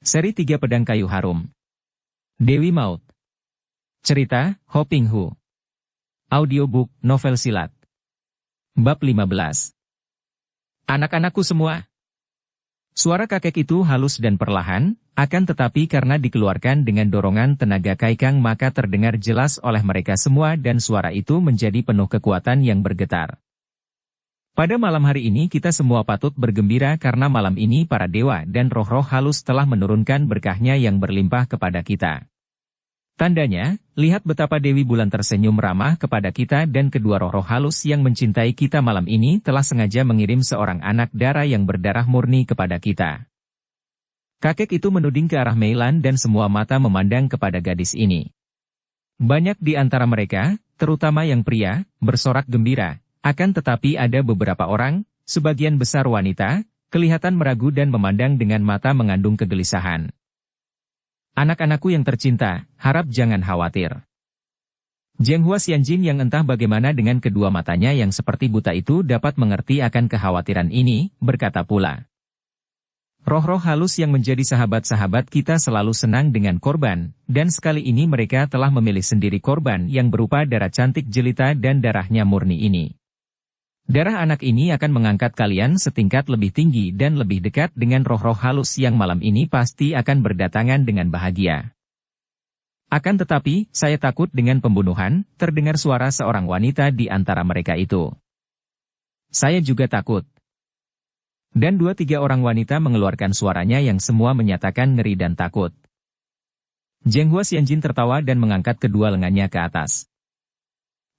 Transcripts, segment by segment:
Seri 3 Pedang Kayu Harum. Dewi Maut. Cerita, Hoping Hu. Audiobook, novel silat. Bab 15. Anak-anakku semua. Suara kakek itu halus dan perlahan, akan tetapi karena dikeluarkan dengan dorongan tenaga kaikang maka terdengar jelas oleh mereka semua dan suara itu menjadi penuh kekuatan yang bergetar. Pada malam hari ini kita semua patut bergembira karena malam ini para dewa dan roh-roh halus telah menurunkan berkahnya yang berlimpah kepada kita. Tandanya, lihat betapa Dewi Bulan tersenyum ramah kepada kita dan kedua roh-roh halus yang mencintai kita malam ini telah sengaja mengirim seorang anak dara yang berdarah murni kepada kita. Kakek itu menuding ke arah Meilan dan semua mata memandang kepada gadis ini. Banyak di antara mereka, terutama yang pria, bersorak gembira. Akan tetapi ada beberapa orang, sebagian besar wanita, kelihatan meragu dan memandang dengan mata mengandung kegelisahan. Anak-anakku yang tercinta, harap jangan khawatir. Zhenghua Xianjin yang entah bagaimana dengan kedua matanya yang seperti buta itu dapat mengerti akan kekhawatiran ini, berkata pula. Roh-roh halus yang menjadi sahabat-sahabat kita selalu senang dengan korban, dan sekali ini mereka telah memilih sendiri korban yang berupa darah cantik jelita dan darahnya murni ini. Darah anak ini akan mengangkat kalian setingkat lebih tinggi dan lebih dekat dengan roh-roh halus yang malam ini pasti akan berdatangan dengan bahagia. Akan tetapi, saya takut dengan pembunuhan, terdengar suara seorang wanita di antara mereka itu. Saya juga takut. Dan 2-3 orang wanita mengeluarkan suaranya yang semua menyatakan ngeri dan takut. Zhenghua Xianjin tertawa dan mengangkat kedua lengannya ke atas.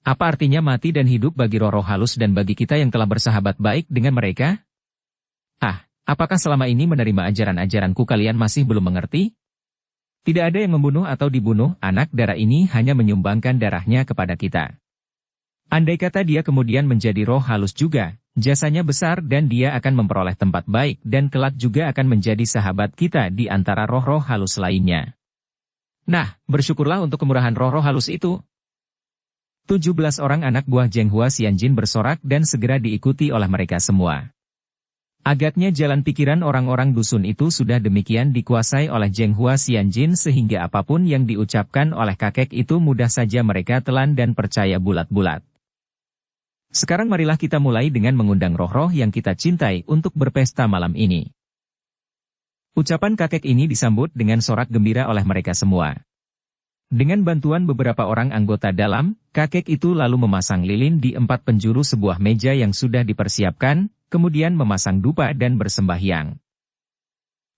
Apa artinya mati dan hidup bagi roh-roh halus dan bagi kita yang telah bersahabat baik dengan mereka? Apakah selama ini menerima ajaran-ajaranku kalian masih belum mengerti? Tidak ada yang membunuh atau dibunuh, anak dara ini hanya menyumbangkan darahnya kepada kita. Andai kata dia kemudian menjadi roh halus juga, jasanya besar dan dia akan memperoleh tempat baik dan kelak juga akan menjadi sahabat kita di antara roh-roh halus lainnya. Nah, bersyukurlah untuk kemurahan roh-roh halus itu. 17 orang anak buah Zhenghua Xianjin bersorak dan segera diikuti oleh mereka semua. Agaknya jalan pikiran orang-orang dusun itu sudah demikian dikuasai oleh Zhenghua Xianjin sehingga apapun yang diucapkan oleh kakek itu mudah saja mereka telan dan percaya bulat-bulat. Sekarang marilah kita mulai dengan mengundang roh-roh yang kita cintai untuk berpesta malam ini. Ucapan kakek ini disambut dengan sorak gembira oleh mereka semua. Dengan bantuan beberapa orang anggota dalam, kakek itu lalu memasang lilin di 4 penjuru sebuah meja yang sudah dipersiapkan, kemudian memasang dupa dan bersembahyang.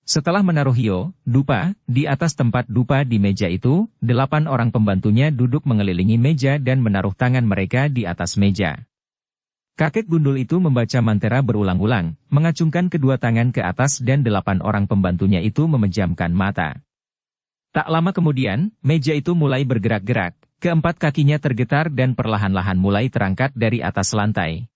Setelah menaruh hio, dupa, di atas tempat dupa di meja itu, 8 orang pembantunya duduk mengelilingi meja dan menaruh tangan mereka di atas meja. Kakek gundul itu membaca mantera berulang-ulang, mengacungkan kedua tangan ke atas dan 8 orang pembantunya itu memejamkan mata. Tak lama kemudian, meja itu mulai bergerak-gerak, keempat kakinya tergetar dan perlahan-lahan mulai terangkat dari atas lantai.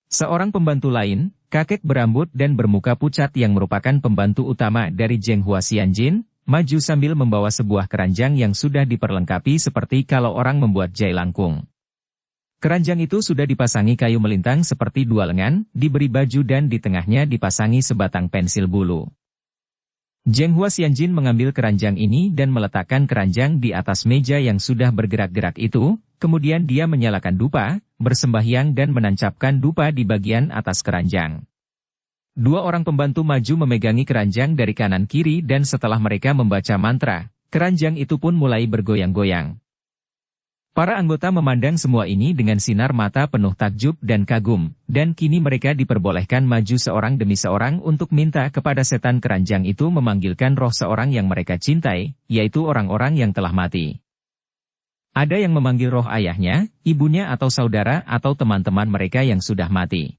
Seorang pembantu lain, kakek berambut dan bermuka pucat yang merupakan pembantu utama dari Zhenghua Xianjin, maju sambil membawa sebuah keranjang yang sudah diperlengkapi seperti kalau orang membuat jailangkung. Keranjang itu sudah dipasangi kayu melintang seperti 2 lengan, diberi baju dan di tengahnya dipasangi sebatang pensil bulu. Zhenghua Xianjin mengambil keranjang ini dan meletakkan keranjang di atas meja yang sudah bergerak-gerak itu, kemudian dia menyalakan dupa, bersembahyang dan menancapkan dupa di bagian atas keranjang. 2 orang pembantu maju memegangi keranjang dari kanan kiri dan setelah mereka membaca mantra, keranjang itu pun mulai bergoyang-goyang. Para anggota memandang semua ini dengan sinar mata penuh takjub dan kagum, dan kini mereka diperbolehkan maju seorang demi seorang untuk minta kepada setan keranjang itu memanggilkan roh seorang yang mereka cintai, yaitu orang-orang yang telah mati. Ada yang memanggil roh ayahnya, ibunya atau saudara atau teman-teman mereka yang sudah mati.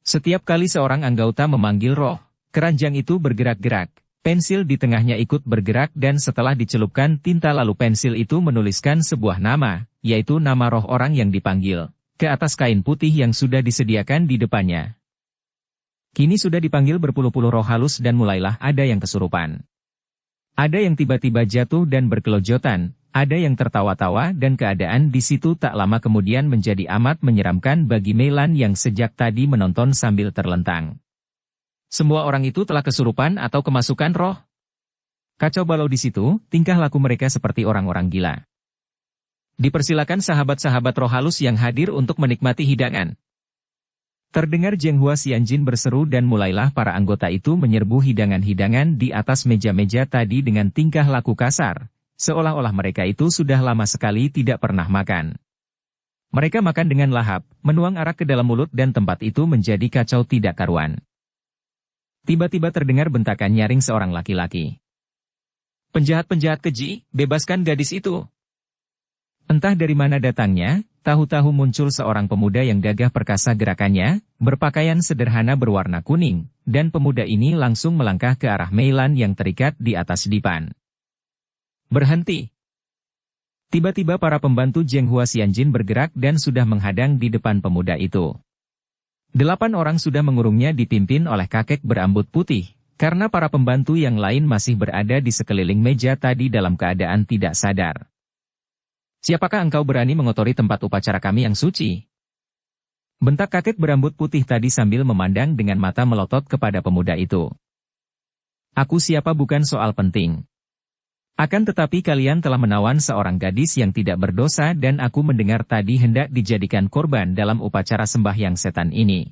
Setiap kali seorang anggota memanggil roh, keranjang itu bergerak-gerak. Pensil di tengahnya ikut bergerak dan setelah dicelupkan tinta lalu pensil itu menuliskan sebuah nama, yaitu nama roh orang yang dipanggil, ke atas kain putih yang sudah disediakan di depannya. Kini sudah dipanggil berpuluh-puluh roh halus dan mulailah ada yang kesurupan. Ada yang tiba-tiba jatuh dan berkelojotan, ada yang tertawa-tawa dan keadaan di situ tak lama kemudian menjadi amat menyeramkan bagi Meilan yang sejak tadi menonton sambil terlentang. Semua orang itu telah kesurupan atau kemasukan roh. Kacau balau di situ, tingkah laku mereka seperti orang-orang gila. Dipersilakan sahabat-sahabat roh halus yang hadir untuk menikmati hidangan. Terdengar Zhenghua Xianjin berseru dan mulailah para anggota itu menyerbu hidangan-hidangan di atas meja-meja tadi dengan tingkah laku kasar, seolah-olah mereka itu sudah lama sekali tidak pernah makan. Mereka makan dengan lahap, menuang arak ke dalam mulut dan tempat itu menjadi kacau tidak karuan. Tiba-tiba terdengar bentakan nyaring seorang laki-laki. "Penjahat-penjahat keji, bebaskan gadis itu." Entah dari mana datangnya, tahu-tahu muncul seorang pemuda yang gagah perkasa gerakannya, berpakaian sederhana berwarna kuning, dan pemuda ini langsung melangkah ke arah Mei Lan yang terikat di atas dipan. "Berhenti!" Tiba-tiba para pembantu Zhenghua Xianjin bergerak dan sudah menghadang di depan pemuda itu. 8 orang sudah mengurungnya dipimpin oleh kakek berambut putih, karena para pembantu yang lain masih berada di sekeliling meja tadi dalam keadaan tidak sadar. "Siapakah engkau berani mengotori tempat upacara kami yang suci?" bentak kakek berambut putih tadi sambil memandang dengan mata melotot kepada pemuda itu. "Aku siapa bukan soal penting. Akan tetapi kalian telah menawan seorang gadis yang tidak berdosa dan aku mendengar tadi hendak dijadikan korban dalam upacara sembahyang setan ini.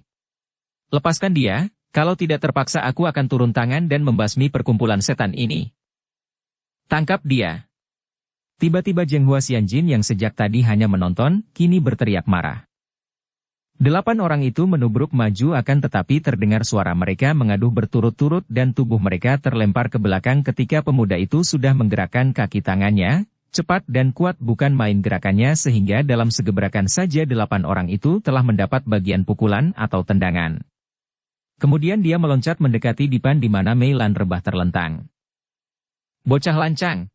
Lepaskan dia, kalau tidak terpaksa aku akan turun tangan dan membasmi perkumpulan setan ini. Tangkap dia." Tiba-tiba Zhenghua Xianjin yang sejak tadi hanya menonton, kini berteriak marah. 8 orang itu menubruk maju akan tetapi terdengar suara mereka mengaduh berturut-turut dan tubuh mereka terlempar ke belakang ketika pemuda itu sudah menggerakkan kaki tangannya, cepat dan kuat bukan main gerakannya sehingga dalam segebrakan saja 8 orang itu telah mendapat bagian pukulan atau tendangan. Kemudian dia meloncat mendekati dipan di mana Mei Lan rebah terlentang. "Bocah lancang!"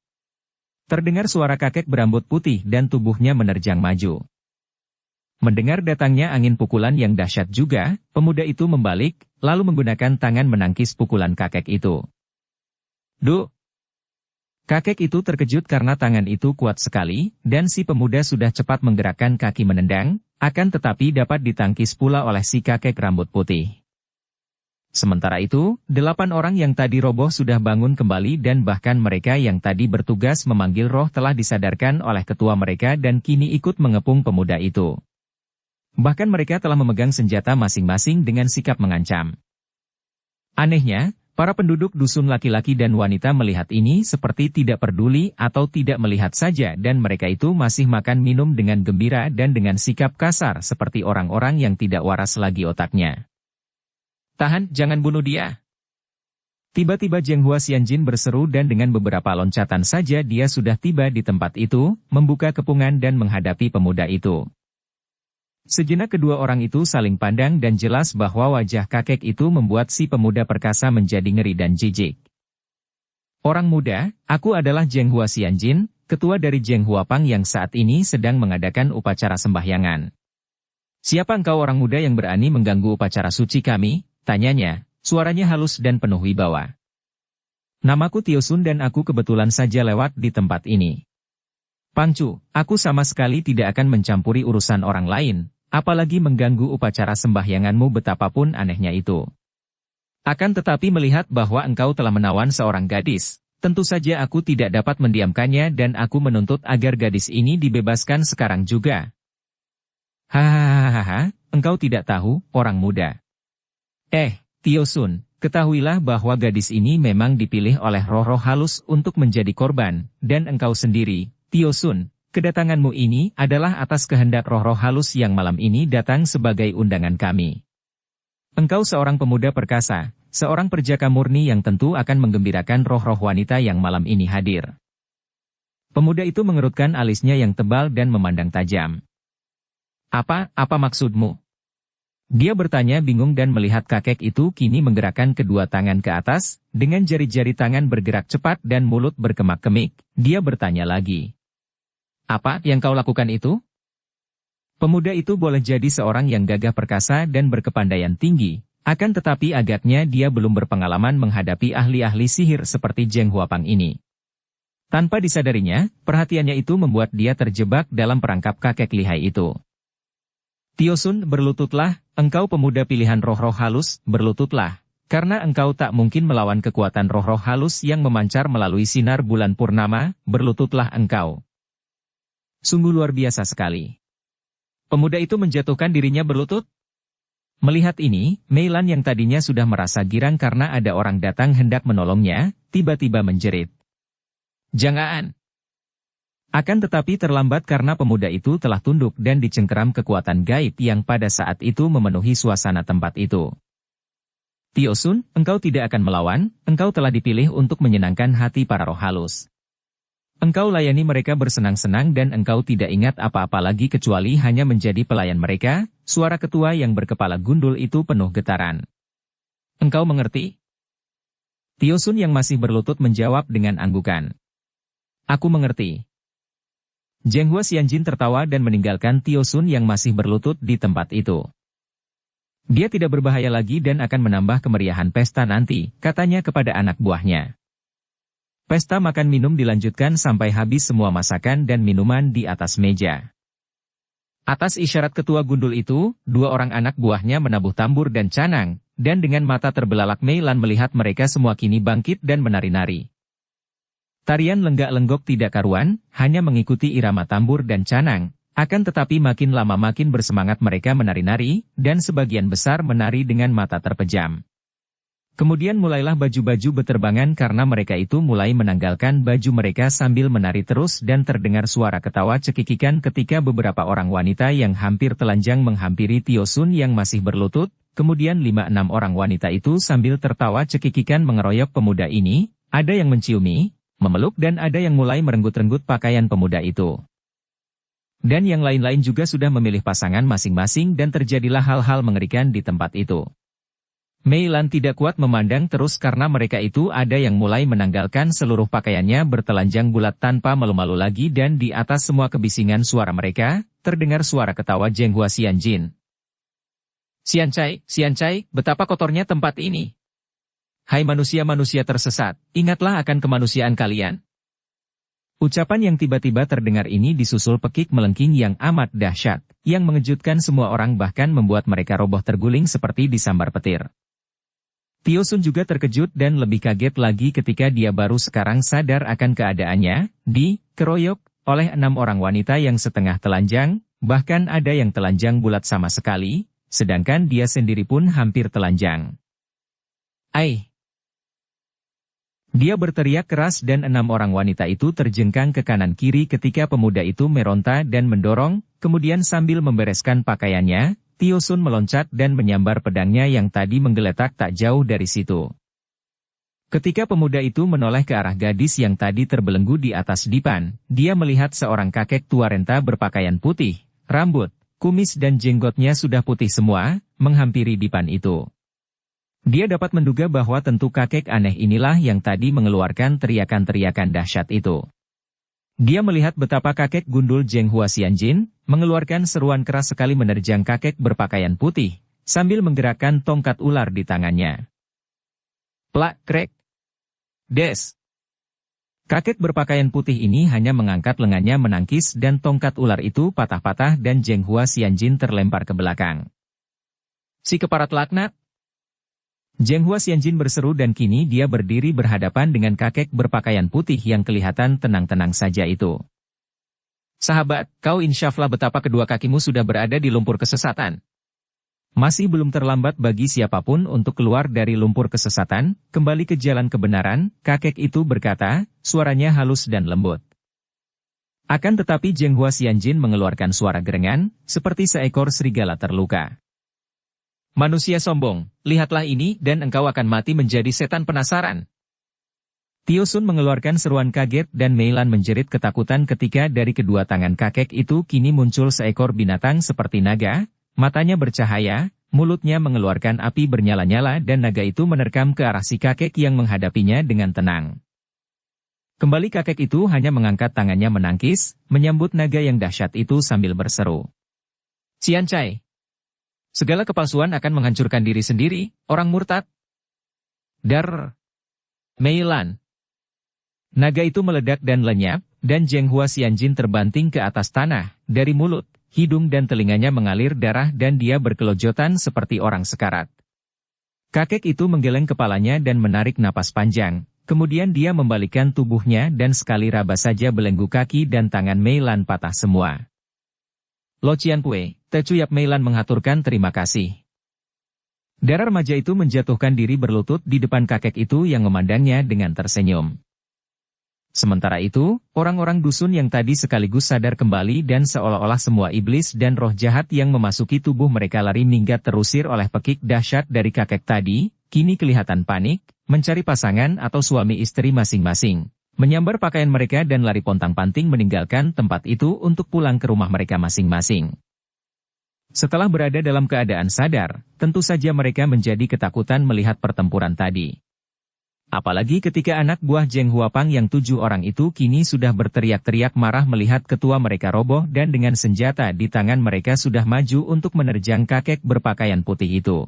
Terdengar suara kakek berambut putih dan tubuhnya menerjang maju. Mendengar datangnya angin pukulan yang dahsyat juga, pemuda itu membalik, lalu menggunakan tangan menangkis pukulan kakek itu. "Duh!" Kakek itu terkejut karena tangan itu kuat sekali, dan si pemuda sudah cepat menggerakkan kaki menendang, akan tetapi dapat ditangkis pula oleh si kakek rambut putih. Sementara itu, 8 orang yang tadi roboh sudah bangun kembali dan bahkan mereka yang tadi bertugas memanggil roh telah disadarkan oleh ketua mereka dan kini ikut mengepung pemuda itu. Bahkan mereka telah memegang senjata masing-masing dengan sikap mengancam. Anehnya, para penduduk dusun laki-laki dan wanita melihat ini seperti tidak peduli atau tidak melihat saja dan mereka itu masih makan minum dengan gembira dan dengan sikap kasar seperti orang-orang yang tidak waras lagi otaknya. "Tahan, jangan bunuh dia!" Tiba-tiba Zhenghua Xianjin berseru dan dengan beberapa loncatan saja dia sudah tiba di tempat itu, membuka kepungan dan menghadapi pemuda itu. Sejenak kedua orang itu saling pandang dan jelas bahwa wajah kakek itu membuat si pemuda perkasa menjadi ngeri dan jijik. "Orang muda, aku adalah Zhenghua Xianjin, ketua dari Zhenghua Pang yang saat ini sedang mengadakan upacara sembahyangan. Siapa engkau orang muda yang berani mengganggu upacara suci kami?" tanyanya, suaranya halus dan penuh wibawa. "Namaku Tio Sun dan aku kebetulan saja lewat di tempat ini. Pangcu, aku sama sekali tidak akan mencampuri urusan orang lain, apalagi mengganggu upacara sembahyanganmu betapapun anehnya itu. Akan tetapi melihat bahwa engkau telah menawan seorang gadis, tentu saja aku tidak dapat mendiamkannya dan aku menuntut agar gadis ini dibebaskan sekarang juga." "Hahaha, engkau tidak tahu, orang muda. Tio Sun, ketahuilah bahwa gadis ini memang dipilih oleh roh-roh halus untuk menjadi korban, dan engkau sendiri, Tio Sun, kedatanganmu ini adalah atas kehendak roh-roh halus yang malam ini datang sebagai undangan kami. Engkau seorang pemuda perkasa, seorang perjaka murni yang tentu akan menggembirakan roh-roh wanita yang malam ini hadir." Pemuda itu mengerutkan alisnya yang tebal dan memandang tajam. Apa maksudmu?" Dia bertanya bingung dan melihat kakek itu kini menggerakkan kedua tangan ke atas, dengan jari-jari tangan bergerak cepat dan mulut berkemak-kemik. Dia bertanya lagi. "Apa yang kau lakukan itu?" Pemuda itu boleh jadi seorang yang gagah perkasa dan berkepandaian tinggi, akan tetapi agaknya dia belum berpengalaman menghadapi ahli-ahli sihir seperti Zhenghua Pang ini. Tanpa disadarinya, perhatiannya itu membuat dia terjebak dalam perangkap kakek lihai itu. "Tio Sun, berlututlah, engkau pemuda pilihan roh-roh halus, berlututlah, Karena engkau tak mungkin melawan kekuatan roh-roh halus yang memancar melalui sinar bulan purnama, berlututlah engkau. Sungguh luar biasa sekali. Pemuda itu menjatuhkan dirinya berlutut. Melihat ini, Mei Lan yang tadinya sudah merasa girang karena ada orang datang hendak menolongnya, tiba-tiba menjerit. Jangan! Akan tetapi terlambat karena pemuda itu telah tunduk dan dicengkeram kekuatan gaib yang pada saat itu memenuhi suasana tempat itu. Tio Sun, engkau tidak akan melawan, engkau telah dipilih untuk menyenangkan hati para roh halus. Engkau layani mereka bersenang-senang dan engkau tidak ingat apa-apa lagi kecuali hanya menjadi pelayan mereka. Suara ketua yang berkepala gundul itu penuh getaran. Engkau mengerti? Tio Sun yang masih berlutut menjawab dengan anggukan. Aku mengerti. Zhenghua Xianjin tertawa dan meninggalkan Tio Sun yang masih berlutut di tempat itu. Dia tidak berbahaya lagi dan akan menambah kemeriahan pesta nanti, katanya kepada anak buahnya. Pesta makan minum dilanjutkan sampai habis semua masakan dan minuman di atas meja. Atas isyarat ketua gundul itu, dua orang anak buahnya menabuh tambur dan canang, dan dengan mata terbelalak Mei Lan melihat mereka semua kini bangkit dan menari-nari. Tarian lenggak-lenggok tidak karuan, hanya mengikuti irama tambur dan canang. Akan tetapi makin lama makin bersemangat mereka menari-nari, dan sebagian besar menari dengan mata terpejam. Kemudian mulailah baju-baju beterbangan karena mereka itu mulai menanggalkan baju mereka sambil menari terus dan terdengar suara ketawa cekikikan ketika beberapa orang wanita yang hampir telanjang menghampiri Tio Sun yang masih berlutut, kemudian 5-6 orang wanita itu sambil tertawa cekikikan mengeroyok pemuda ini, ada yang menciumi, memeluk dan ada yang mulai merenggut-renggut pakaian pemuda itu. Dan yang lain-lain juga sudah memilih pasangan masing-masing dan terjadilah hal-hal mengerikan di tempat itu. Mei Lan tidak kuat memandang terus karena mereka itu ada yang mulai menanggalkan seluruh pakaiannya bertelanjang bulat tanpa malu-malu lagi dan di atas semua kebisingan suara mereka, terdengar suara ketawa Zhenghua Xianjin. Xiancai, betapa kotornya tempat ini. Hai manusia-manusia tersesat, ingatlah akan kemanusiaan kalian. Ucapan yang tiba-tiba terdengar ini disusul pekik melengking yang amat dahsyat, yang mengejutkan semua orang bahkan membuat mereka roboh terguling seperti disambar petir. Tio Sun juga terkejut dan lebih kaget lagi ketika dia baru sekarang sadar akan keadaannya, dikeroyok oleh 6 orang wanita yang setengah telanjang, bahkan ada yang telanjang bulat sama sekali, sedangkan dia sendiri pun hampir telanjang. Ai! Dia berteriak keras dan 6 orang wanita itu terjengkang ke kanan kiri ketika pemuda itu meronta dan mendorong, kemudian sambil membereskan pakaiannya, Tio Sun meloncat dan menyambar pedangnya yang tadi menggeletak tak jauh dari situ. Ketika pemuda itu menoleh ke arah gadis yang tadi terbelenggu di atas dipan, dia melihat seorang kakek tua renta berpakaian putih, rambut, kumis dan jenggotnya sudah putih semua, menghampiri dipan itu. Dia dapat menduga bahwa tentu kakek aneh inilah yang tadi mengeluarkan teriakan-teriakan dahsyat itu. Dia melihat betapa kakek gundul Zhenghua Xianjin, mengeluarkan seruan keras sekali menerjang kakek berpakaian putih, sambil menggerakkan tongkat ular di tangannya. Plak, krek. Des. Kakek berpakaian putih ini hanya mengangkat lengannya menangkis dan tongkat ular itu patah-patah dan Zhenghua Xianjin terlempar ke belakang. Si keparat laknat. Zhenghua Xianjin berseru dan kini dia berdiri berhadapan dengan kakek berpakaian putih yang kelihatan tenang-tenang saja itu. Sahabat, kau insyaflah betapa kedua kakimu sudah berada di lumpur kesesatan. Masih belum terlambat bagi siapapun untuk keluar dari lumpur kesesatan, kembali ke jalan kebenaran, kakek itu berkata, suaranya halus dan lembut. Akan tetapi Zhenghua Xianjin mengeluarkan suara gerengan, seperti seekor serigala terluka. Manusia sombong, lihatlah ini dan engkau akan mati menjadi setan penasaran. Tio Sun mengeluarkan seruan kaget dan Mei Lan menjerit ketakutan ketika dari kedua tangan kakek itu kini muncul seekor binatang seperti naga, matanya bercahaya, mulutnya mengeluarkan api bernyala-nyala dan naga itu menerkam ke arah si kakek yang menghadapinya dengan tenang. Kembali kakek itu hanya mengangkat tangannya menangkis, menyambut naga yang dahsyat itu sambil berseru. Xiancai. Segala kepalsuan akan menghancurkan diri sendiri, orang murtad. Dar. Mei Lan. Naga itu meledak dan lenyap, dan Zhenghua Xianjin terbanting ke atas tanah, dari mulut, hidung dan telinganya mengalir darah dan dia berkelojotan seperti orang sekarat. Kakek itu menggeleng kepalanya dan menarik napas panjang, kemudian dia membalikkan tubuhnya dan sekali raba saja belenggu kaki dan tangan Mei Lan patah semua. Lo Cianpue, Tecu Yap Mei Lan mengaturkan terima kasih. Darah remaja itu menjatuhkan diri berlutut di depan kakek itu yang memandangnya dengan tersenyum. Sementara itu, orang-orang dusun yang tadi sekaligus sadar kembali dan seolah-olah semua iblis dan roh jahat yang memasuki tubuh mereka lari minggat terusir oleh pekik dahsyat dari kakek tadi, kini kelihatan panik, mencari pasangan atau suami istri masing-masing, menyambar pakaian mereka dan lari pontang-panting meninggalkan tempat itu untuk pulang ke rumah mereka masing-masing. Setelah berada dalam keadaan sadar, tentu saja mereka menjadi ketakutan melihat pertempuran tadi. Apalagi ketika anak buah Zheng Huapang yang 7 orang itu kini sudah berteriak-teriak marah melihat ketua mereka roboh dan dengan senjata di tangan mereka sudah maju untuk menerjang kakek berpakaian putih itu.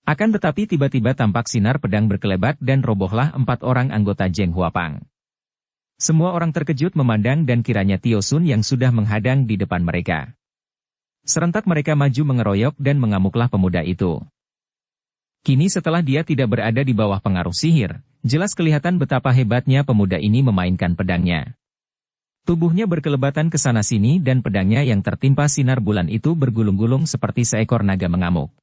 Akan tetapi tiba-tiba tampak sinar pedang berkelebat dan robohlah 4 orang anggota Zheng Huapang. Semua orang terkejut memandang dan kiranya Tio Sun yang sudah menghadang di depan mereka. Serentak mereka maju mengeroyok dan mengamuklah pemuda itu. Kini setelah dia tidak berada di bawah pengaruh sihir, jelas kelihatan betapa hebatnya pemuda ini memainkan pedangnya. Tubuhnya berkelebatan ke sana-sini dan pedangnya yang tertimpa sinar bulan itu bergulung-gulung seperti seekor naga mengamuk.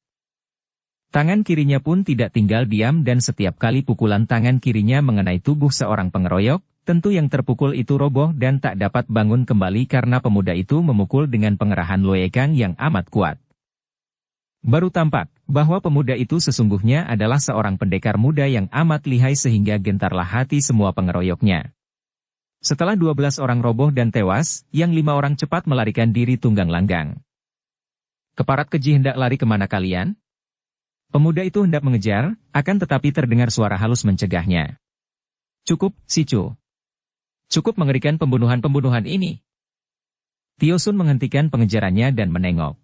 Tangan kirinya pun tidak tinggal diam dan setiap kali pukulan tangan kirinya mengenai tubuh seorang pengeroyok, tentu yang terpukul itu roboh dan tak dapat bangun kembali karena pemuda itu memukul dengan pengerahan Luekang yang amat kuat. Baru tampak bahwa pemuda itu sesungguhnya adalah seorang pendekar muda yang amat lihai sehingga gentarlah hati semua pengeroyoknya. Setelah 12 orang roboh dan tewas, yang 5 orang cepat melarikan diri tunggang langgang. Keparat keji hendak lari kemana kalian? Pemuda itu hendak mengejar, akan tetapi terdengar suara halus mencegahnya. Cukup, Sicu. Cukup mengerikan pembunuhan-pembunuhan ini. Tio Sun menghentikan pengejarannya dan menengok.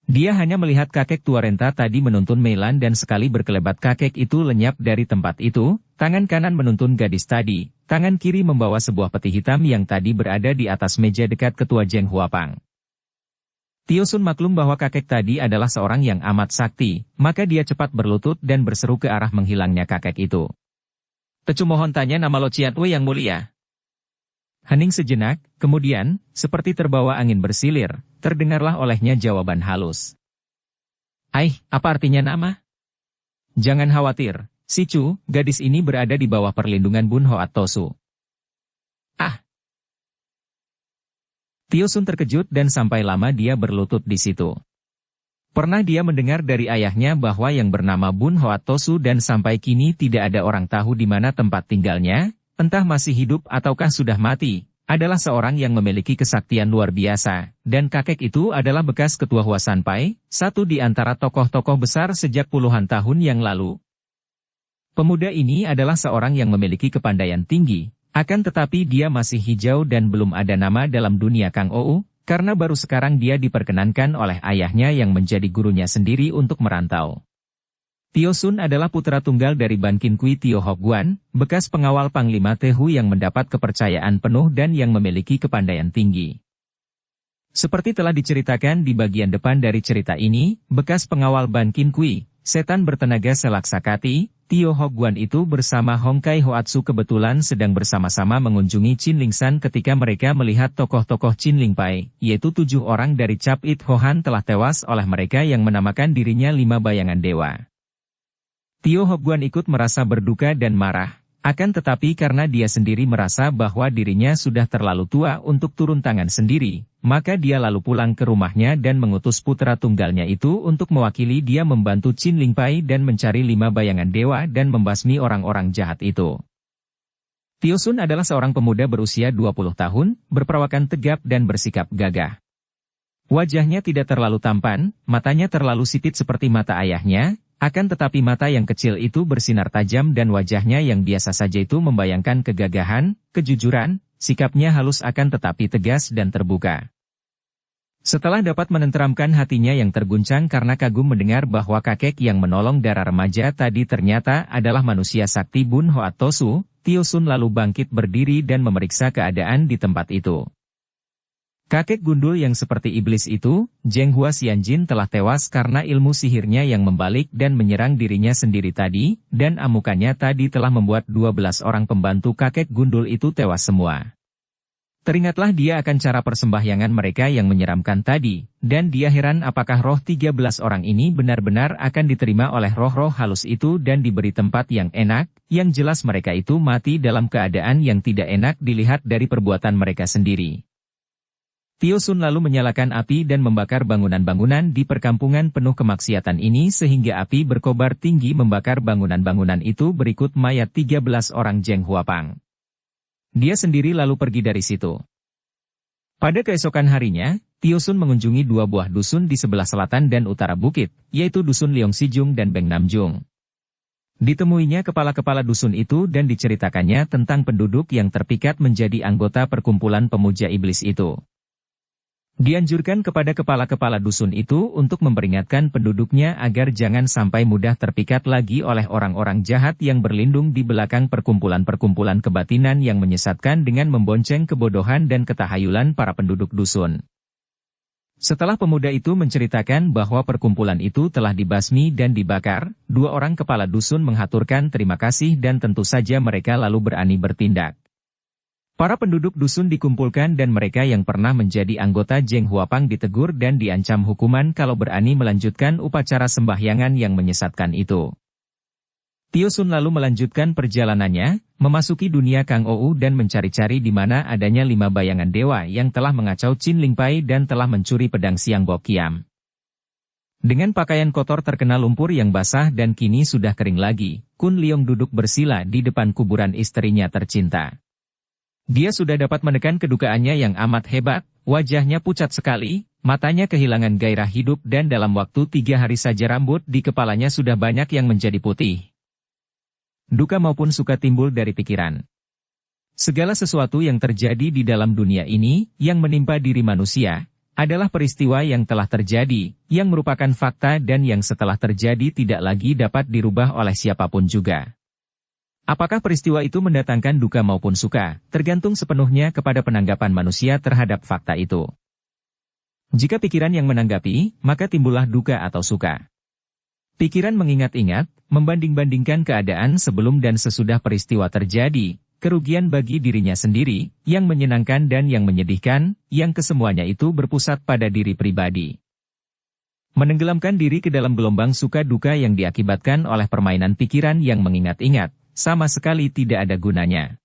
Dia hanya melihat kakek tua renta tadi menuntun Mei Lan dan sekali berkelebat kakek itu lenyap dari tempat itu, tangan kanan menuntun gadis tadi, tangan kiri membawa sebuah peti hitam yang tadi berada di atas meja dekat ketua Zheng Huapang. Tio Sun maklum bahwa kakek tadi adalah seorang yang amat sakti, maka dia cepat berlutut dan berseru ke arah menghilangnya kakek itu. Tecu mohon tanya nama Lo Cianpue yang mulia. Hening sejenak, kemudian, seperti terbawa angin bersilir, terdengarlah olehnya jawaban halus. Apa artinya nama? Jangan khawatir, Sicu, gadis ini berada di bawah perlindungan Bun Hoat Tosu. Tio Sun terkejut dan sampai lama dia berlutut di situ. Pernah dia mendengar dari ayahnya bahwa yang bernama Bun Hoat Tosu dan sampai kini tidak ada orang tahu di mana tempat tinggalnya, entah masih hidup ataukah sudah mati, adalah seorang yang memiliki kesaktian luar biasa, dan kakek itu adalah bekas ketua Hua Sanpai, satu di antara tokoh-tokoh besar sejak puluhan tahun yang lalu. Pemuda ini adalah seorang yang memiliki kepandaian tinggi, akan tetapi dia masih hijau dan belum ada nama dalam dunia Kang Ou, karena baru sekarang dia diperkenankan oleh ayahnya yang menjadi gurunya sendiri untuk merantau. Tio Sun adalah putra tunggal dari Ban Kin Kui Tio Hok Guan, bekas pengawal Panglima Tehu yang mendapat kepercayaan penuh dan yang memiliki kepandaian tinggi. Seperti telah diceritakan di bagian depan dari cerita ini, bekas pengawal Ban Kin Kui, setan bertenaga Selaksakati, Tio Hok Guan itu bersama Hong Kai Hoatsu kebetulan sedang bersama-sama mengunjungi Chin Ling San ketika mereka melihat tokoh-tokoh Chin Ling Pai, yaitu 7 orang dari Cap It Hohan telah tewas oleh mereka yang menamakan dirinya 5 bayangan dewa. Tio Hok Guan ikut merasa berduka dan marah, akan tetapi karena dia sendiri merasa bahwa dirinya sudah terlalu tua untuk turun tangan sendiri, maka dia lalu pulang ke rumahnya dan mengutus putra tunggalnya itu untuk mewakili dia membantu Chin Ling Pai dan mencari 5 bayangan dewa dan membasmi orang-orang jahat itu. Tio Sun adalah seorang pemuda berusia 20 tahun, berperawakan tegap dan bersikap gagah. Wajahnya tidak terlalu tampan, matanya terlalu sipit seperti mata ayahnya, akan tetapi mata yang kecil itu bersinar tajam dan wajahnya yang biasa saja itu membayangkan kegagahan, kejujuran, sikapnya halus akan tetapi tegas dan terbuka. Setelah dapat menenteramkan hatinya yang terguncang karena kagum mendengar bahwa kakek yang menolong darah remaja tadi ternyata adalah manusia sakti Bun Hoat Tosu, Tio Sun lalu bangkit berdiri dan memeriksa keadaan di tempat itu. Kakek gundul yang seperti iblis itu, Zheng Hua Xianjin telah tewas karena ilmu sihirnya yang membalik dan menyerang dirinya sendiri tadi, dan amukannya tadi telah membuat 12 orang pembantu kakek gundul itu tewas semua. Teringatlah dia akan cara persembahyangan mereka yang menyeramkan tadi, dan dia heran apakah roh 13 orang ini benar-benar akan diterima oleh roh-roh halus itu dan diberi tempat yang enak, yang jelas mereka itu mati dalam keadaan yang tidak enak dilihat dari perbuatan mereka sendiri. Tio Sun lalu menyalakan api dan membakar bangunan-bangunan di perkampungan penuh kemaksiatan ini sehingga api berkobar tinggi membakar bangunan-bangunan itu berikut mayat 13 orang Zheng Huapang. Dia sendiri lalu pergi dari situ. Pada keesokan harinya, Tio Sun mengunjungi 2 buah dusun di sebelah selatan dan utara bukit, yaitu dusun Leong Sijung dan Beng Namjung. Ditemuinya kepala-kepala dusun itu dan diceritakannya tentang penduduk yang terpikat menjadi anggota perkumpulan pemuja iblis itu. Dianjurkan kepada kepala-kepala dusun itu untuk memperingatkan penduduknya agar jangan sampai mudah terpikat lagi oleh orang-orang jahat yang berlindung di belakang perkumpulan-perkumpulan kebatinan yang menyesatkan dengan membonceng kebodohan dan ketahayulan para penduduk dusun. Setelah pemuda itu menceritakan bahwa perkumpulan itu telah dibasmi dan dibakar, 2 orang kepala dusun menghaturkan terima kasih dan tentu saja mereka lalu berani bertindak. Para penduduk dusun dikumpulkan dan mereka yang pernah menjadi anggota Zheng Huapang ditegur dan diancam hukuman kalau berani melanjutkan upacara sembahyangan yang menyesatkan itu. Tio Sun lalu melanjutkan perjalanannya, memasuki dunia Kang Ou dan mencari-cari di mana adanya 5 bayangan dewa yang telah mengacau Qin Ling Pai dan telah mencuri pedang Siang Bo Kiam. Dengan pakaian kotor terkena lumpur yang basah dan kini sudah kering lagi, Kun Leong duduk bersila di depan kuburan istrinya tercinta. Dia sudah dapat menekan kedukaannya yang amat hebat, wajahnya pucat sekali, matanya kehilangan gairah hidup dan dalam waktu 3 hari saja rambut di kepalanya sudah banyak yang menjadi putih. Duka maupun suka timbul dari pikiran. Segala sesuatu yang terjadi di dalam dunia ini, yang menimpa diri manusia, adalah peristiwa yang telah terjadi, yang merupakan fakta dan yang setelah terjadi tidak lagi dapat dirubah oleh siapapun juga. Apakah peristiwa itu mendatangkan duka maupun suka, tergantung sepenuhnya kepada penanggapan manusia terhadap fakta itu. Jika pikiran yang menanggapi, maka timbullah duka atau suka. Pikiran mengingat-ingat, membanding-bandingkan keadaan sebelum dan sesudah peristiwa terjadi, kerugian bagi dirinya sendiri, yang menyenangkan dan yang menyedihkan, yang kesemuanya itu berpusat pada diri pribadi. Menenggelamkan diri ke dalam gelombang suka duka yang diakibatkan oleh permainan pikiran yang mengingat-ingat, sama sekali tidak ada gunanya.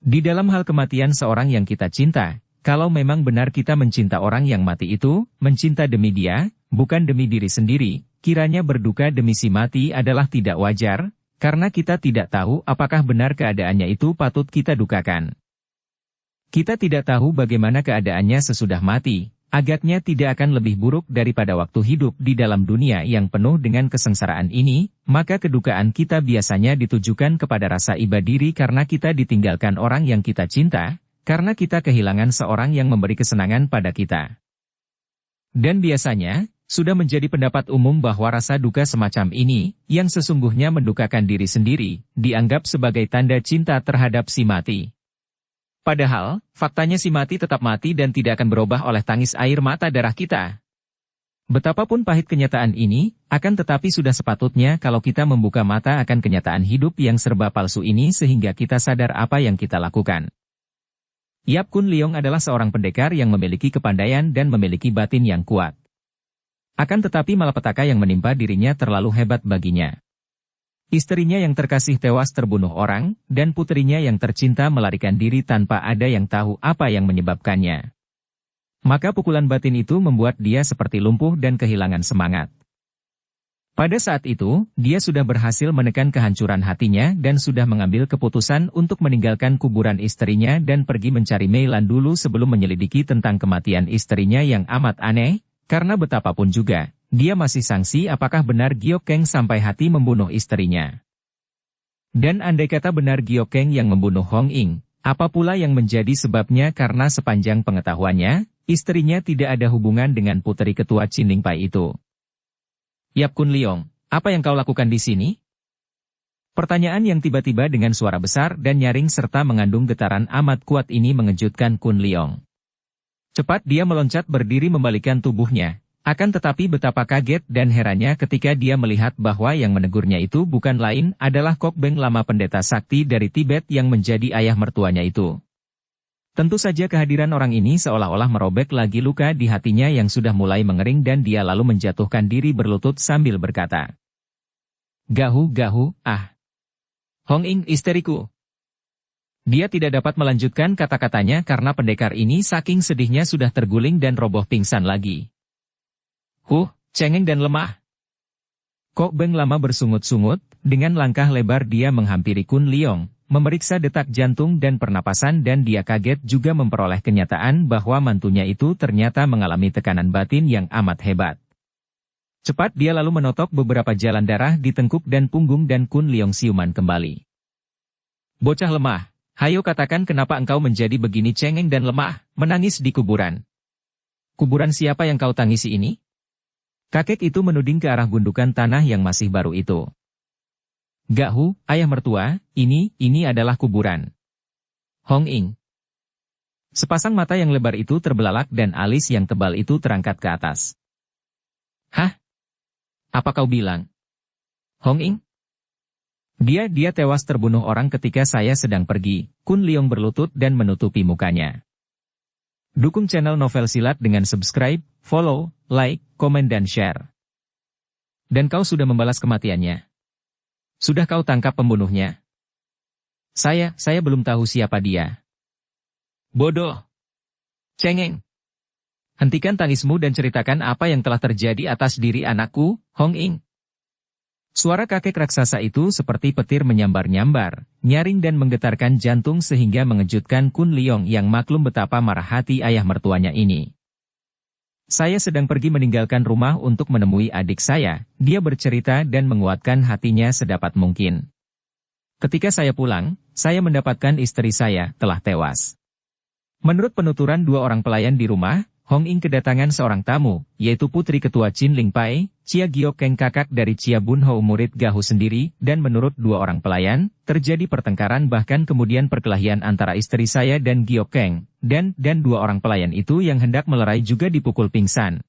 Di dalam hal kematian seorang yang kita cinta, kalau memang benar kita mencinta orang yang mati itu, mencinta demi dia, bukan demi diri sendiri, kiranya berduka demi si mati adalah tidak wajar, karena kita tidak tahu apakah benar keadaannya itu patut kita dukakan. Kita tidak tahu bagaimana keadaannya sesudah mati. Agaknya tidak akan lebih buruk daripada waktu hidup di dalam dunia yang penuh dengan kesengsaraan ini, maka kedukaan kita biasanya ditujukan kepada rasa iba diri karena kita ditinggalkan orang yang kita cinta, karena kita kehilangan seorang yang memberi kesenangan pada kita. Dan biasanya, sudah menjadi pendapat umum bahwa rasa duka semacam ini, yang sesungguhnya mendukakan diri sendiri, dianggap sebagai tanda cinta terhadap si mati. Padahal, faktanya si mati tetap mati dan tidak akan berubah oleh tangis air mata darah kita. Betapapun pahit kenyataan ini, akan tetapi sudah sepatutnya kalau kita membuka mata akan kenyataan hidup yang serba palsu ini sehingga kita sadar apa yang kita lakukan. Yap Kun Leong adalah seorang pendekar yang memiliki kepandaian dan memiliki batin yang kuat. Akan tetapi malapetaka yang menimpa dirinya terlalu hebat baginya. Istrinya yang terkasih tewas terbunuh orang, dan putrinya yang tercinta melarikan diri tanpa ada yang tahu apa yang menyebabkannya. Maka pukulan batin itu membuat dia seperti lumpuh dan kehilangan semangat. Pada saat itu, dia sudah berhasil menekan kehancuran hatinya dan sudah mengambil keputusan untuk meninggalkan kuburan istrinya dan pergi mencari Meilan dulu sebelum menyelidiki tentang kematian istrinya yang amat aneh, karena betapapun juga, dia masih sangsi apakah benar Giok Keng sampai hati membunuh istrinya. Dan andai kata benar Giok Keng yang membunuh Hong Ying, apa pula yang menjadi sebabnya karena sepanjang pengetahuannya, istrinya tidak ada hubungan dengan putri ketua Qin Ling Pai itu. Yap Kun Leong, apa yang kau lakukan di sini? Pertanyaan yang tiba-tiba dengan suara besar dan nyaring serta mengandung getaran amat kuat ini mengejutkan Kun Leong. Cepat dia meloncat berdiri membalikkan tubuhnya. Akan tetapi betapa kaget dan herannya ketika dia melihat bahwa yang menegurnya itu bukan lain adalah Kok Beng Lama pendeta sakti dari Tibet yang menjadi ayah mertuanya itu. Tentu saja kehadiran orang ini seolah-olah merobek lagi luka di hatinya yang sudah mulai mengering dan dia lalu menjatuhkan diri berlutut sambil berkata, "Gahu, gahu, ah. Hong Ing isteriku." Dia tidak dapat melanjutkan kata-katanya karena pendekar ini saking sedihnya sudah terguling dan roboh pingsan lagi. Cengeng dan lemah. Kok Beng Lama bersungut-sungut, dengan langkah lebar dia menghampiri Kun Liong, memeriksa detak jantung dan pernapasan dan dia kaget juga memperoleh kenyataan bahwa mantunya itu ternyata mengalami tekanan batin yang amat hebat. Cepat dia lalu menotok beberapa jalan darah di tengkuk dan punggung dan Kun Liong siuman kembali. "Bocah lemah, hayo katakan kenapa engkau menjadi begini cengeng dan lemah, menangis di kuburan. Kuburan siapa yang kau tangisi ini?" Kakek itu menuding ke arah gundukan tanah yang masih baru itu. "Gahu, ayah mertua, ini adalah kuburan Hong Ing." Sepasang mata yang lebar itu terbelalak dan alis yang tebal itu terangkat ke atas. "Hah? Apa kau bilang? Hong Ing? Dia tewas terbunuh orang ketika saya sedang pergi." Kun Liong berlutut dan menutupi mukanya. Dukung channel Novel Silat dengan subscribe, follow, like, komen dan share. Dan kau sudah membalas kematiannya? Sudah kau tangkap pembunuhnya? Saya belum tahu siapa dia." "Bodoh. Cengeng. Hentikan tangismu dan ceritakan apa yang telah terjadi atas diri anakku, Hong Ing." Suara kakek raksasa itu seperti petir menyambar-nyambar, nyaring dan menggetarkan jantung sehingga mengejutkan Kun Liong yang maklum betapa marah hati ayah mertuanya ini. "Saya sedang pergi meninggalkan rumah untuk menemui adik saya," dia bercerita dan menguatkan hatinya sedapat mungkin. "Ketika saya pulang, saya mendapatkan istri saya telah tewas." Menurut penuturan dua orang pelayan di rumah, Hong Ing kedatangan seorang tamu, yaitu putri ketua Chin Ling Pai, Chia Giok Keng kakak dari Chia Bun Hou murid Gahu sendiri, dan menurut dua orang pelayan, terjadi pertengkaran bahkan kemudian perkelahian antara istri saya dan Giok Keng, dan dua orang pelayan itu yang hendak melerai juga dipukul pingsan.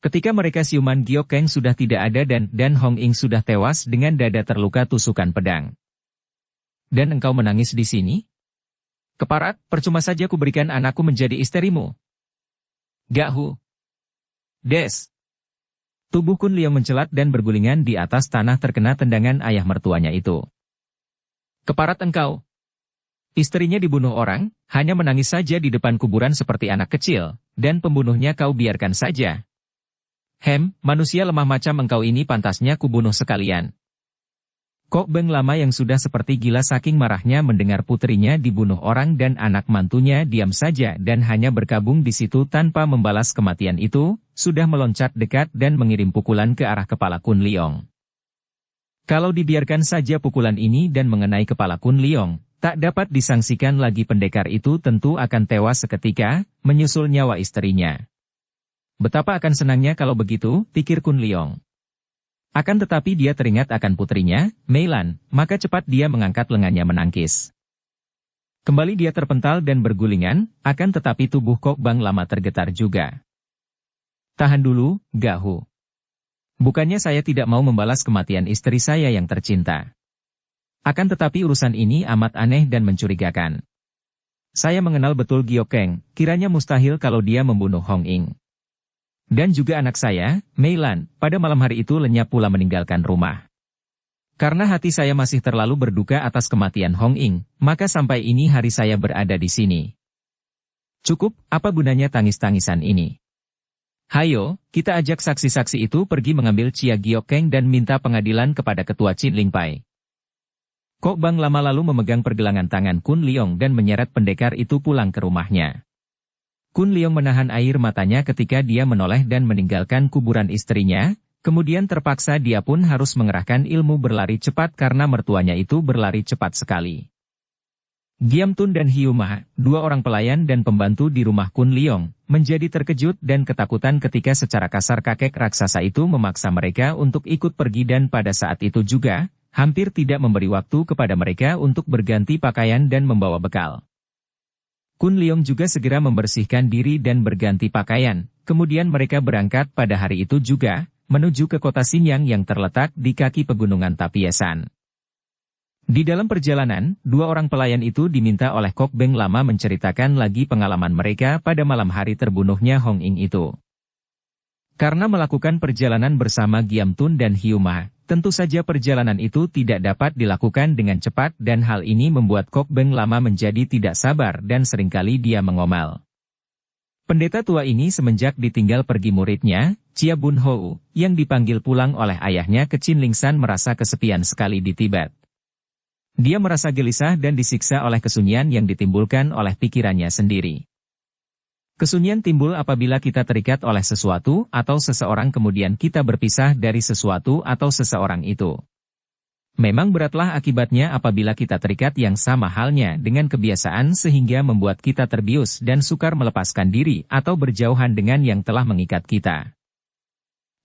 Ketika mereka siuman Giok Keng sudah tidak ada dan Hong Ing sudah tewas dengan dada terluka tusukan pedang. "Dan engkau menangis di sini? Keparat, percuma saja ku berikan anakku menjadi istrimu." "Gahu. Des." Tubuh Kun Liong mencelat dan bergulingan di atas tanah terkena tendangan ayah mertuanya itu. "Keparat engkau. Istrinya dibunuh orang, hanya menangis saja di depan kuburan seperti anak kecil, dan pembunuhnya kau biarkan saja. Manusia lemah macam engkau ini pantasnya kubunuh sekalian." Kok Beng Lama yang sudah seperti gila saking marahnya mendengar putrinya dibunuh orang dan anak mantunya diam saja dan hanya berkabung di situ tanpa membalas kematian itu, sudah meloncat dekat dan mengirim pukulan ke arah kepala Kun Liong. Kalau dibiarkan saja pukulan ini dan mengenai kepala Kun Liong, tak dapat disangsikan lagi pendekar itu tentu akan tewas seketika, menyusul nyawa istrinya. Betapa akan senangnya kalau begitu, pikir Kun Liong. Akan tetapi dia teringat akan putrinya, Mei Lan, maka cepat dia mengangkat lengannya menangkis. Kembali dia terpental dan bergulingan, akan tetapi tubuh Kok Beng Lama tergetar juga. "Tahan dulu, Gahu. Bukannya saya tidak mau membalas kematian istri saya yang tercinta. Akan tetapi urusan ini amat aneh dan mencurigakan. Saya mengenal betul Giok Keng, kiranya mustahil kalau dia membunuh Hong Ing. Dan juga anak saya, Mei Lan, pada malam hari itu lenyap pula meninggalkan rumah. Karena hati saya masih terlalu berduka atas kematian Hong Ing, maka sampai ini hari saya berada di sini. Cukup, apa gunanya tangis-tangisan ini? Hayo, kita ajak saksi-saksi itu pergi mengambil Chia Giok Keng dan minta pengadilan kepada ketua Chin Ling Pai." Kok Beng Lama lalu memegang pergelangan tangan Kun Liong dan menyeret pendekar itu pulang ke rumahnya. Kun Liong menahan air matanya ketika dia menoleh dan meninggalkan kuburan istrinya, kemudian terpaksa dia pun harus mengerahkan ilmu berlari cepat karena mertuanya itu berlari cepat sekali. Giam Tun dan Hiu Ma, dua orang pelayan dan pembantu di rumah Kun Liong, menjadi terkejut dan ketakutan ketika secara kasar kakek raksasa itu memaksa mereka untuk ikut pergi dan pada saat itu juga, hampir tidak memberi waktu kepada mereka untuk berganti pakaian dan membawa bekal. Kun Leong juga segera membersihkan diri dan berganti pakaian, kemudian mereka berangkat pada hari itu juga, menuju ke kota Xinyang yang terletak di kaki pegunungan Tapiesan. Di dalam perjalanan, dua orang pelayan itu diminta oleh Kok Beng Lama menceritakan lagi pengalaman mereka pada malam hari terbunuhnya Hong Ying itu. Karena melakukan perjalanan bersama Giam Tun dan Hiu Ma, tentu saja perjalanan itu tidak dapat dilakukan dengan cepat dan hal ini membuat Kok Beng Lama menjadi tidak sabar dan seringkali dia mengomel. Pendeta tua ini semenjak ditinggal pergi muridnya, Chia Bun Hou, yang dipanggil pulang oleh ayahnya ke Chin Ling San merasa kesepian sekali di Tibet. Dia merasa gelisah dan disiksa oleh kesunyian yang ditimbulkan oleh pikirannya sendiri. Kesunyian timbul apabila kita terikat oleh sesuatu atau seseorang kemudian kita berpisah dari sesuatu atau seseorang itu. Memang beratlah akibatnya apabila kita terikat yang sama halnya dengan kebiasaan sehingga membuat kita terbius dan sukar melepaskan diri atau berjauhan dengan yang telah mengikat kita.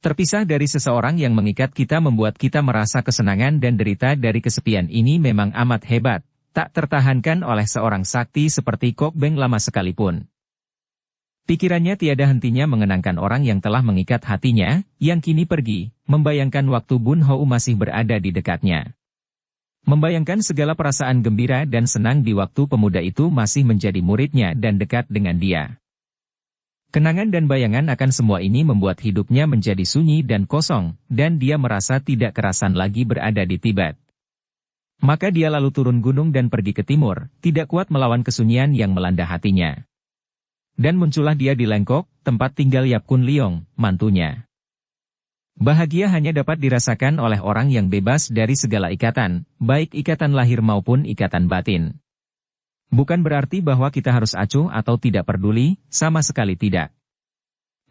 Terpisah dari seseorang yang mengikat kita membuat kita merasa kesenangan dan derita dari kesepian ini memang amat hebat, tak tertahankan oleh seorang sakti seperti Kok Beng Lama sekalipun. Pikirannya tiada hentinya mengenangkan orang yang telah mengikat hatinya, yang kini pergi, membayangkan waktu Bun Hou masih berada di dekatnya. Membayangkan segala perasaan gembira dan senang di waktu pemuda itu masih menjadi muridnya dan dekat dengan dia. Kenangan dan bayangan akan semua ini membuat hidupnya menjadi sunyi dan kosong, dan dia merasa tidak kerasan lagi berada di Tibet. Maka dia lalu turun gunung dan pergi ke timur, tidak kuat melawan kesunyian yang melanda hatinya. Dan muncullah dia di Lengkok, tempat tinggal Yap Kun Leong, mantunya. Bahagia hanya dapat dirasakan oleh orang yang bebas dari segala ikatan, baik ikatan lahir maupun ikatan batin. Bukan berarti bahwa kita harus acuh atau tidak peduli, sama sekali tidak.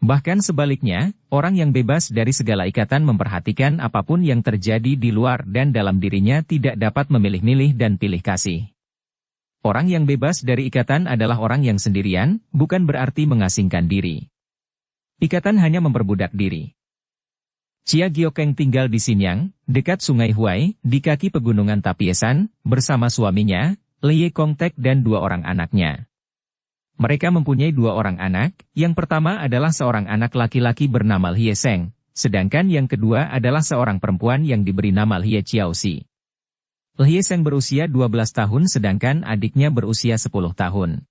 Bahkan sebaliknya, orang yang bebas dari segala ikatan memperhatikan apapun yang terjadi di luar dan dalam dirinya tidak dapat memilih-milih dan pilih kasih. Orang yang bebas dari ikatan adalah orang yang sendirian, bukan berarti mengasingkan diri. Ikatan hanya memperbudak diri. Chia Giokeng tinggal di Xinyang, dekat Sungai Huai, di kaki pegunungan Tapiesan, bersama suaminya, Lie Kongtek dan dua orang anaknya. Mereka mempunyai dua orang anak, yang pertama adalah seorang anak laki-laki bernama Hye Seng, sedangkan yang kedua adalah seorang perempuan yang diberi nama Hye Chiaosi. Hye Seng berusia 12 tahun sedangkan adiknya berusia 10 tahun.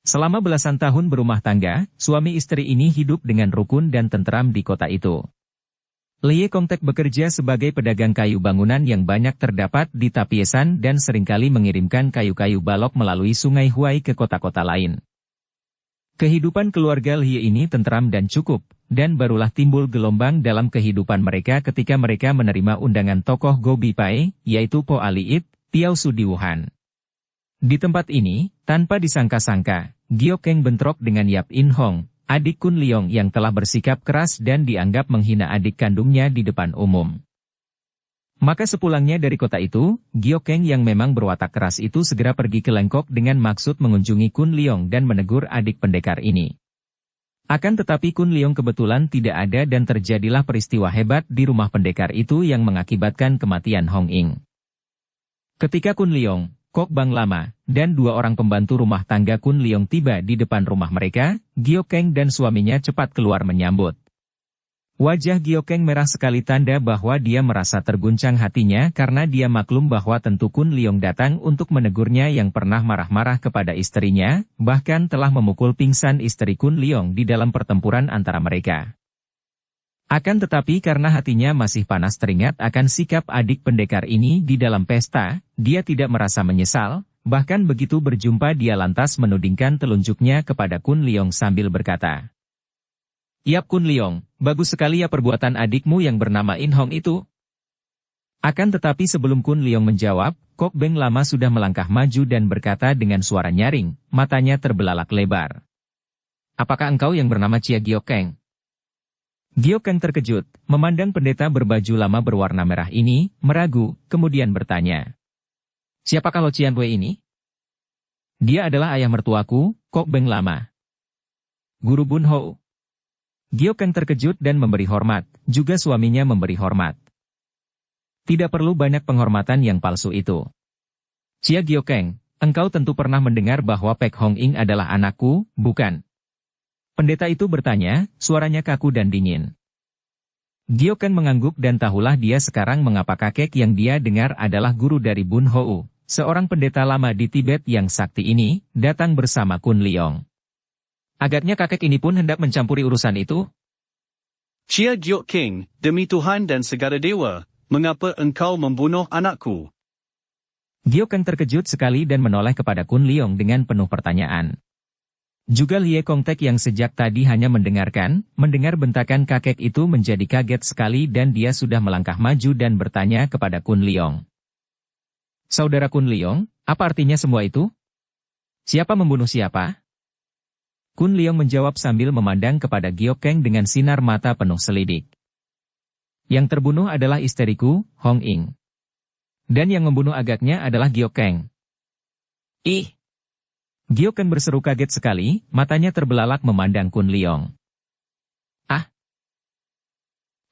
Selama belasan tahun berumah tangga, suami istri ini hidup dengan rukun dan tentram di kota itu. Lie Kongtek bekerja sebagai pedagang kayu bangunan yang banyak terdapat di Tapiesan dan seringkali mengirimkan kayu-kayu balok melalui Sungai Huai ke kota-kota lain. Kehidupan keluarga Lie ini tentram dan cukup, dan barulah timbul gelombang dalam kehidupan mereka ketika mereka menerima undangan tokoh Go Bi Pai, yaitu Po Aliit, Tiao Su di Wuhan. Di tempat ini, tanpa disangka-sangka, Giokeng bentrok dengan Yap In Hong, adik Kun Leong yang telah bersikap keras dan dianggap menghina adik kandungnya di depan umum. Maka sepulangnya dari kota itu, Giokeng yang memang berwatak keras itu segera pergi ke Lengkok dengan maksud mengunjungi Kun Leong dan menegur adik pendekar ini. Akan tetapi Kun Leong kebetulan tidak ada dan terjadilah peristiwa hebat di rumah pendekar itu yang mengakibatkan kematian Hong Ying. Ketika Kun Leong, Kok Bang Lama, dan dua orang pembantu rumah tangga Kun Leong tiba di depan rumah mereka, Giokeng dan suaminya cepat keluar menyambut. Wajah Giokeng merah sekali tanda bahwa dia merasa terguncang hatinya karena dia maklum bahwa tentu Kun Leong datang untuk menegurnya yang pernah marah-marah kepada istrinya, bahkan telah memukul pingsan istri Kun Leong di dalam pertempuran antara mereka. Akan tetapi karena hatinya masih panas teringat akan sikap adik pendekar ini di dalam pesta, dia tidak merasa menyesal, bahkan begitu berjumpa dia lantas menudingkan telunjuknya kepada Kun Leong sambil berkata, "Yap Kun Leong, bagus sekali ya perbuatan adikmu yang bernama In Hong itu." Akan tetapi sebelum Kun Leong menjawab, Kok Beng Lama sudah melangkah maju dan berkata dengan suara nyaring, matanya terbelalak lebar. "Apakah engkau yang bernama Chia Giokeng?" Giokeng terkejut, memandang pendeta berbaju lama berwarna merah ini, meragu, kemudian bertanya, "Siapakah Lo Cian Wei ini?" "Dia adalah ayah mertuaku, Kok Beng Lama." "Guru Bun Hou." Giokeng terkejut dan memberi hormat, juga suaminya memberi hormat. Tidak perlu banyak penghormatan yang palsu itu. "Chia Giokeng, engkau tentu pernah mendengar bahwa Pek Hong Ing adalah anakku, bukan? Pendeta itu bertanya, suaranya kaku dan dingin. Gioken mengangguk dan tahulah dia sekarang mengapa kakek yang dia dengar adalah guru dari Bun Hou, seorang pendeta lama di Tibet yang sakti ini, datang bersama Kun Liong. Agaknya kakek ini pun hendak mencampuri urusan itu? Chia Gioking, demi Tuhan dan segala dewa, mengapa engkau membunuh anakku? Gioken terkejut sekali dan menoleh kepada Kun Liong dengan penuh pertanyaan. Juga Lie Kongtek yang sejak tadi hanya mendengar bentakan kakek itu menjadi kaget sekali dan dia sudah melangkah maju dan bertanya kepada Kun Liong. Saudara Kun Liong, apa artinya semua itu? Siapa membunuh siapa? Kun Liong menjawab sambil memandang kepada Giokeng dengan sinar mata penuh selidik. Yang terbunuh adalah istriku, Hong Ing. Dan yang membunuh agaknya adalah Giokeng. Ih! Gioken berseru kaget sekali, matanya terbelalak memandang Kun Liong. Ah!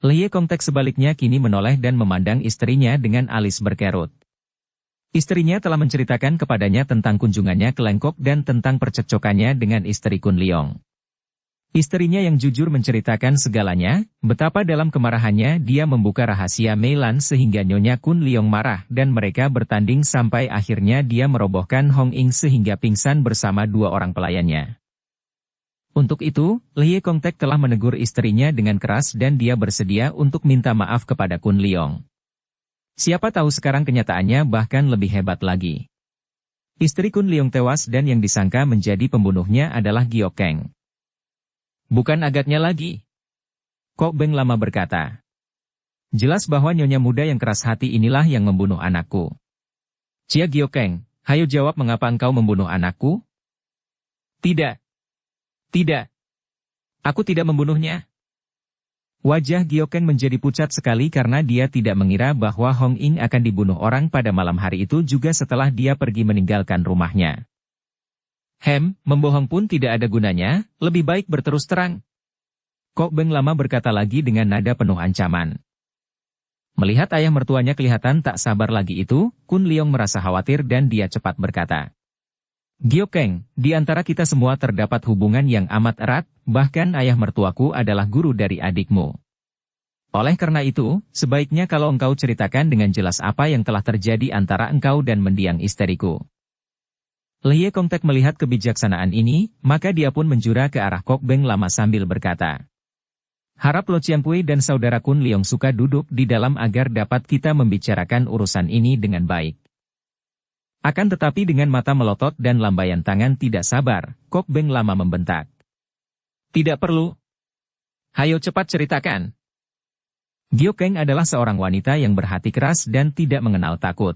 Lie Kongtek sebaliknya kini menoleh dan memandang istrinya dengan alis berkerut. Istrinya telah menceritakan kepadanya tentang kunjungannya ke Lengkok dan tentang percekcokannya dengan istri Kun Liong. Istrinya yang jujur menceritakan segalanya, betapa dalam kemarahannya dia membuka rahasia Meilan sehingga Nyonya Kun Liong marah dan mereka bertanding sampai akhirnya dia merobohkan Hong Ing sehingga pingsan bersama dua orang pelayannya. Untuk itu, Lie Kongtek telah menegur istrinya dengan keras dan dia bersedia untuk minta maaf kepada Kun Liong. Siapa tahu sekarang kenyataannya bahkan lebih hebat lagi. Istri Kun Liong tewas dan yang disangka menjadi pembunuhnya adalah Giokeng. Bukan agaknya lagi. Kok Beng Lama berkata. Jelas bahwa nyonya muda yang keras hati inilah yang membunuh anakku. Chia Giokeng, hayo jawab mengapa engkau membunuh anakku? Tidak. Tidak. Aku tidak membunuhnya. Wajah Giokeng menjadi pucat sekali karena dia tidak mengira bahwa Hong Ing akan dibunuh orang pada malam hari itu juga setelah dia pergi meninggalkan rumahnya. Membohong pun tidak ada gunanya, lebih baik berterus terang. Kok Beng Lama berkata lagi dengan nada penuh ancaman. Melihat ayah mertuanya kelihatan tak sabar lagi itu, Kun Liong merasa khawatir dan dia cepat berkata. Giokeng, di antara kita semua terdapat hubungan yang amat erat, bahkan ayah mertuaku adalah guru dari adikmu. Oleh karena itu, sebaiknya kalau engkau ceritakan dengan jelas apa yang telah terjadi antara engkau dan mendiang istriku. Lie Kongtek melihat kebijaksanaan ini, maka dia pun menjura ke arah Kok Beng Lama sambil berkata. Harap Lo Chianpui dan saudara Kun Liong suka duduk di dalam agar dapat kita membicarakan urusan ini dengan baik. Akan tetapi dengan mata melotot dan lambaian tangan tidak sabar, Kok Beng Lama membentak. Tidak perlu. Hayo cepat ceritakan. Giokeng adalah seorang wanita yang berhati keras dan tidak mengenal takut.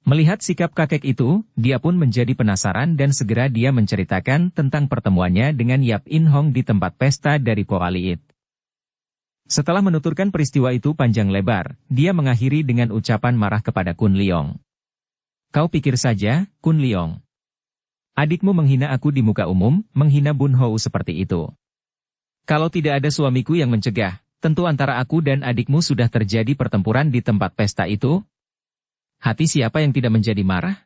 Melihat sikap kakek itu, dia pun menjadi penasaran dan segera dia menceritakan tentang pertemuannya dengan Yap In Hong di tempat pesta dari Po Aliit. Setelah menuturkan peristiwa itu panjang lebar, dia mengakhiri dengan ucapan marah kepada Kun Liong. Kau pikir saja, Kun Liong. Adikmu menghina aku di muka umum, menghina Bun Hou seperti itu. Kalau tidak ada suamiku yang mencegah, tentu antara aku dan adikmu sudah terjadi pertempuran di tempat pesta itu. Hati siapa yang tidak menjadi marah?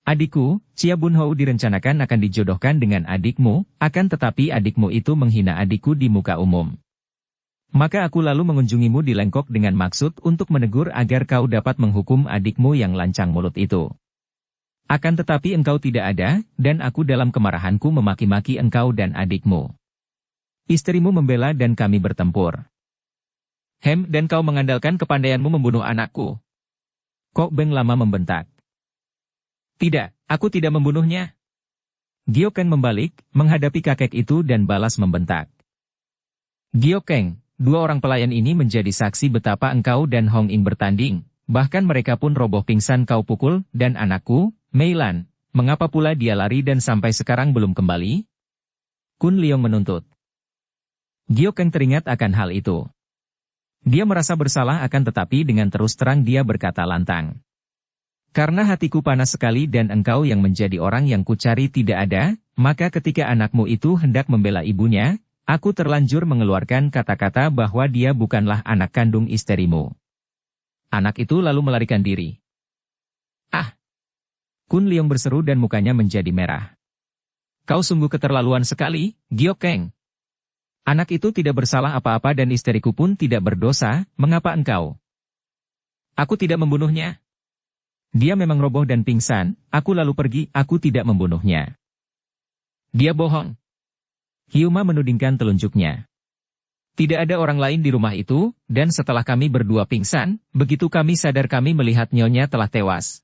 Adikku, Chia Bun Hou direncanakan akan dijodohkan dengan adikmu, akan tetapi adikmu itu menghina adikku di muka umum. Maka aku lalu mengunjungimu di Lengkok dengan maksud untuk menegur agar kau dapat menghukum adikmu yang lancang mulut itu. Akan tetapi engkau tidak ada, dan aku dalam kemarahanku memaki-maki engkau dan adikmu. Istrimu membela dan kami bertempur. Dan kau mengandalkan kepandaianmu membunuh anakku. Kok Beng Lama membentak. Tidak, aku tidak membunuhnya. Giokeng membalik, menghadapi kakek itu dan balas membentak. Giokeng, dua orang pelayan ini menjadi saksi betapa engkau dan Hong Ing bertanding, bahkan mereka pun roboh pingsan kau pukul, dan anakku, Meilan, mengapa pula dia lari dan sampai sekarang belum kembali? Kun Liong menuntut. Giokeng teringat akan hal itu. Dia merasa bersalah akan tetapi dengan terus terang dia berkata lantang. Karena hatiku panas sekali dan engkau yang menjadi orang yang kucari tidak ada, maka ketika anakmu itu hendak membela ibunya, aku terlanjur mengeluarkan kata-kata bahwa dia bukanlah anak kandung istrimu. Anak itu lalu melarikan diri. Ah! Kun Leong berseru dan mukanya menjadi merah. Kau sungguh keterlaluan sekali, Giok Keng. Anak itu tidak bersalah apa-apa dan istriku pun tidak berdosa, mengapa engkau? Aku tidak membunuhnya. Dia memang roboh dan pingsan, aku lalu pergi, aku tidak membunuhnya. Dia bohong. Hyuma menudingkan telunjuknya. Tidak ada orang lain di rumah itu, dan setelah kami berdua pingsan, begitu kami sadar kami melihat nyonya telah tewas.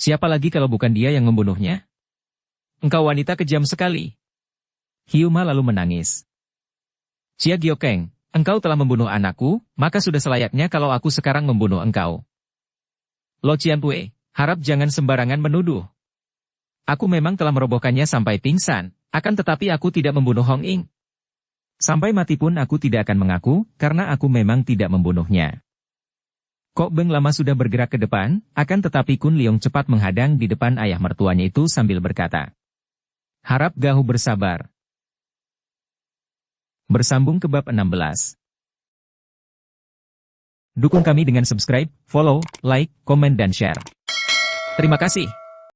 Siapa lagi kalau bukan dia yang membunuhnya? Engkau wanita kejam sekali. Hyuma lalu menangis. Chia Giokeng, engkau telah membunuh anakku, maka sudah selayaknya kalau aku sekarang membunuh engkau. Lo Cianpue, harap jangan sembarangan menuduh. Aku memang telah merobohkannya sampai pingsan, akan tetapi aku tidak membunuh Hong Ying. Sampai mati pun aku tidak akan mengaku, karena aku memang tidak membunuhnya. Kok Beng lama sudah bergerak ke depan, akan tetapi Kun Leong cepat menghadang di depan ayah mertuanya itu sambil berkata. Harap Gahu bersabar. Bersambung ke bab 16. Dukung kami dengan subscribe, follow, like, komen dan share. Terima kasih.